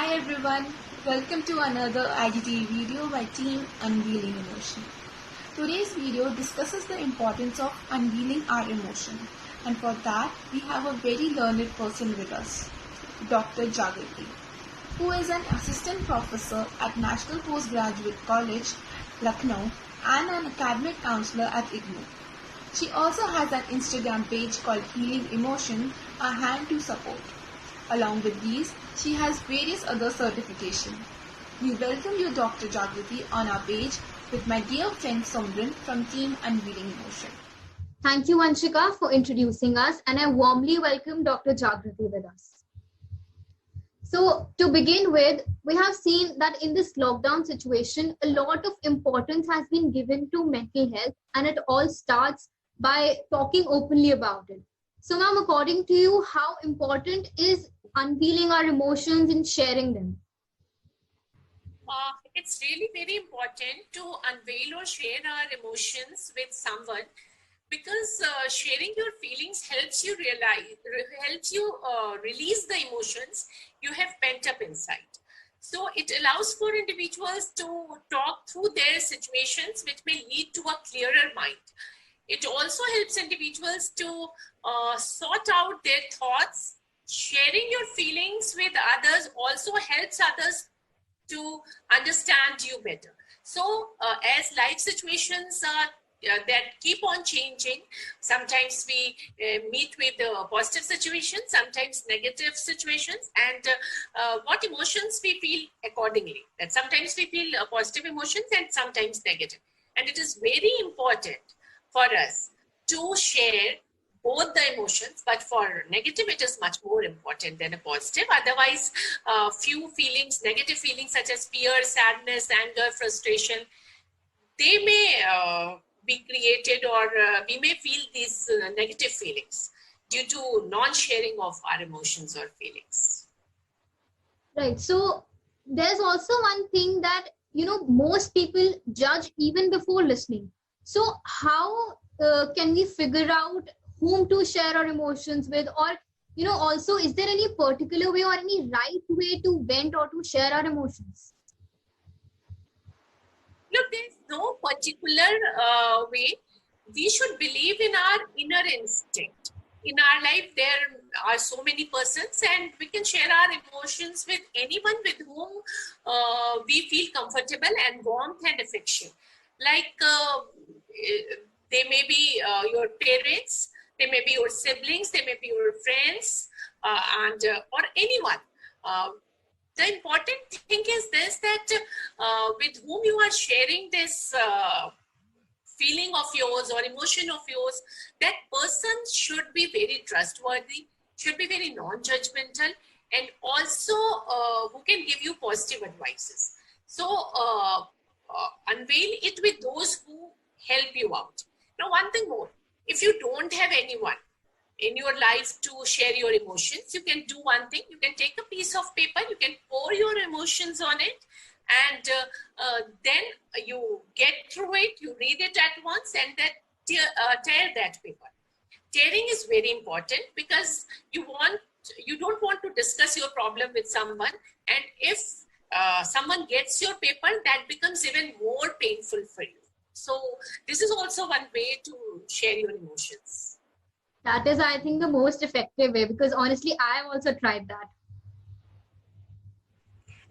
Hi everyone, welcome to another IGT video by Team Unveiling Emotion. Today's video discusses the importance of unveiling our emotion, and for that we have a very learned person with us, Dr. Jagriti, who is an assistant professor at National Postgraduate College, Lucknow, and an academic counselor at IGNOU. She also has an Instagram page called Healing Emotion, a hand to support. Along with these, she has various other certifications. We welcome you, Dr. Jagriti, on our page with my dear friend Somran from Team Unveiling Emotion. Thank you, Anshika, for introducing us, and I warmly welcome Dr. Jagriti with us. So, to begin with, we have seen that in this lockdown situation, a lot of importance has been given to mental health, and it all starts by talking openly about it. So, ma'am, according to you, how important is unveiling our emotions and sharing them? It's really very important to unveil or share our emotions with someone, because sharing your feelings helps you release the emotions you have pent up inside. So it allows for individuals to talk through their situations, which may lead to a clearer mind. It also helps individuals to sort out their thoughts. Sharing your feelings with others also helps others to understand you better. So as life situations that keep on changing, sometimes we meet with positive situations, sometimes negative situations, and what emotions we feel accordingly. That sometimes we feel positive emotions and sometimes negative. And it is very important for us to share both the emotions, but for negative it is much more important than a positive. Otherwise, few feelings, negative feelings such as fear, sadness, anger, frustration, they may be created, or we may feel these negative feelings due to non-sharing of our emotions or feelings. Right. So there's also one thing that, most people judge even before listening. So how can we figure out whom to share our emotions with? Or, also, is there any particular way or any right way to vent or to share our emotions? Look, there's no particular way. We should believe in our inner instinct. In our life, there are so many persons, and we can share our emotions with anyone with whom we feel comfortable and warmth and affection. Like they may be your parents, they may be your siblings, they may be your friends, or anyone. The important thing is this, that with whom you are sharing this feeling of yours or emotion of yours, that person should be very trustworthy, should be very non-judgmental, and also who can give you positive advices. So unveil it with those who help you out. Now, one thing more, if you don't have anyone in your life to share your emotions, you can do one thing. You can take a piece of paper, you can pour your emotions on it, and then you get through it, you read it at once, and then tear that paper. Tearing is very important, because you don't want to discuss your problem with someone, and if someone gets your paper, that becomes even more painful for you. So this is also one way to share your emotions. That is, I think, the most effective way, because honestly, I've also tried that.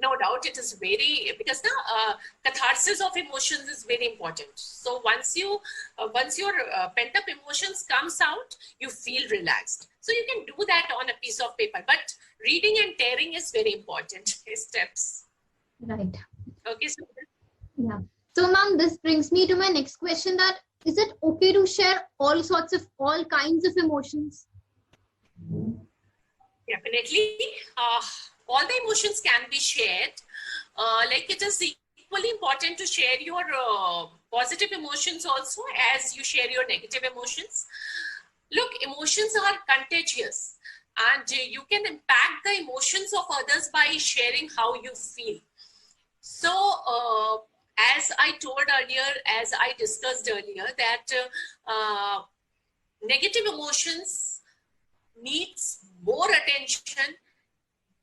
No doubt, it is very, because the catharsis of emotions is very important. So once your pent up emotions comes out, you feel relaxed. So you can do that on a piece of paper, but reading and tearing is very important steps. Right. Okay. So yeah. So, ma'am, this brings me to my next question: that is it okay to share all kinds of emotions? Definitely. All the emotions can be shared. Like, it is equally important to share your positive emotions also as you share your negative emotions. Look, emotions are contagious, and you can impact the emotions of others by sharing how you feel. So, as I told earlier, as I discussed earlier, that negative emotions needs more attention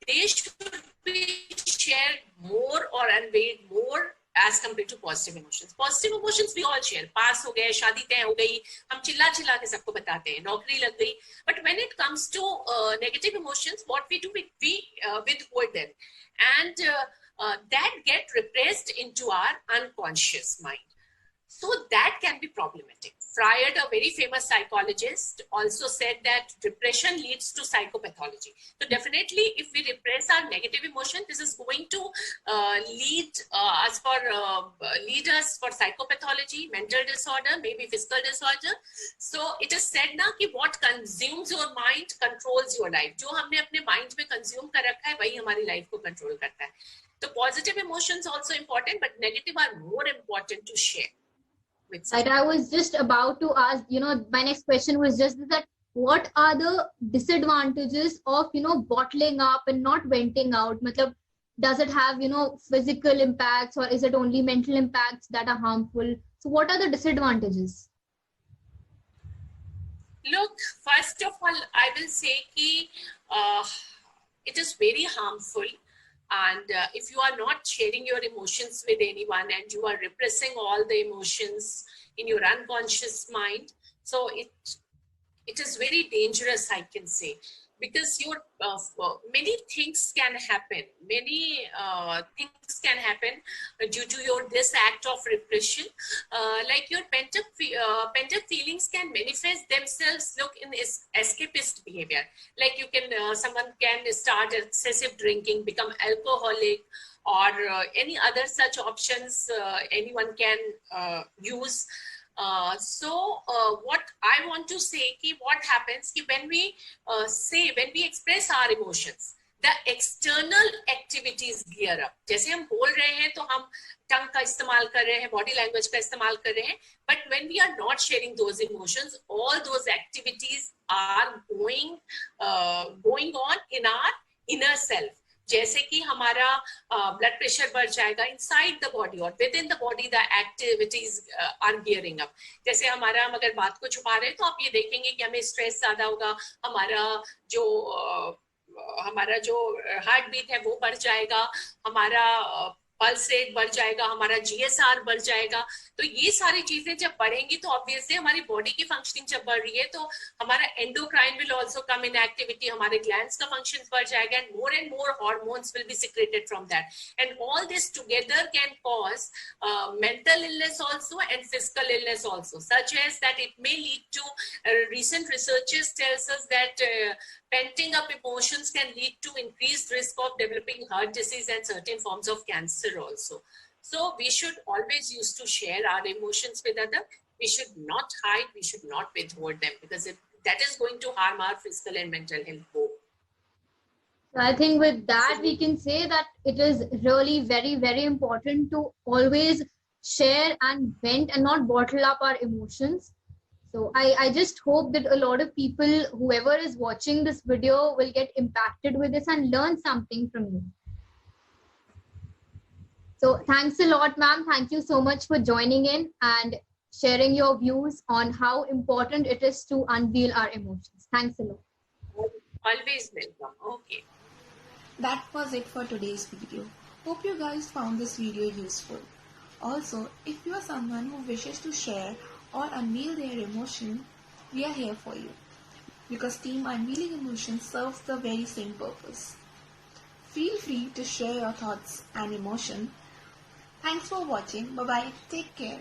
they should be shared more or unveiled more as compared to positive emotions. Positive emotions we all share. पास हो गए, शादी तय हो गई, हम चिल्ला चिल्ला के सबको बताते हैं, नौकरी लग गई. But when it comes to negative emotions, what we do, we withhold them, and that get repressed into our unconscious mind. So that can be problematic. Freud, a very famous psychologist, also said that depression leads to psychopathology. So definitely, if we repress our negative emotion, this is going to lead us for psychopathology, mental disorder, maybe physical disorder. So it is said now कि what consumes your mind controls your life. जो हमने अपने mind में consume कर रखा है, वही हमारी life को control करता है. So positive emotions also important, but negative are more important to share. Right, I was just about to ask, my next question was just that what are the disadvantages of, bottling up and not venting out? Matlab, does it have, physical impacts, or is it only mental impacts that are harmful? So what are the disadvantages? Look, first of all, I will say that it is very harmful. And if you are not sharing your emotions with anyone and you are repressing all the emotions in your unconscious mind, so it is very dangerous, I can say, because your many things can happen. Many things can happen due to this act of repression. Like your pent up feelings can manifest themselves. Look, in escapist behavior. Like you can, someone can start excessive drinking, become alcoholic, or any other such options anyone can use. So what I want to say कि what happens कि when we express our emotions, the external activities gear up. जैसे हम बोल रहे हैं तो हम टंग का इस्तेमाल कर रहे हैं, body language का इस्तेमाल कर रहे हैं, but when we are not sharing those emotions, all those activities are going on in our inner self. जैसे कि हमारा ब्लड प्रेशर बढ़ जाएगा इनसाइड द बॉडी और within the body the activities are gearing up. जैसे हमारा हम अगर बात को छुपा रहे हैं तो आप ये देखेंगे कि हमें स्ट्रेस ज्यादा होगा, हमारा जो हार्ट बीट है वो बढ़ जाएगा, हमारा पल्स रेट बढ़ जाएगा, हमारा जीएसआर बढ़ जाएगा. तो ये सारी चीजें जब बढ़ेंगी तो ऑब्वियसली हमारी बॉडी की फंक्शनिंग जब बढ़ रही है तो हमारा endocrine will also come in activity, हमारे ग्लैंड्स का फंक्शन बढ़ जाएगा and more hormones will be secreted from that, and all this together can cause mental illness also and physical illness also, such as that it may lead to recent researchers tells us that penting up emotions can lead to increased risk of developing heart disease and certain forms of cancer also. So we should always use to share our emotions with others. We should not hide, we should not withhold them, because that is going to harm our physical and mental health both. So I think with that, we can say that it is really very, very important to always share and vent and not bottle up our emotions. So I just hope that a lot of people, whoever is watching this video, will get impacted with this and learn something from you. So thanks a lot, ma'am. Thank you so much for joining in and sharing your views on how important it is to unveil our emotions. Thanks a lot. Always welcome. Okay. That was it for today's video. Hope you guys found this video useful. Also, if you are someone who wishes to share or unveil their emotion, we are here for you, because Team Unveiling Emotions serves the very same purpose. Feel free to share your thoughts and emotion. Thanks for watching. Bye bye. Take care.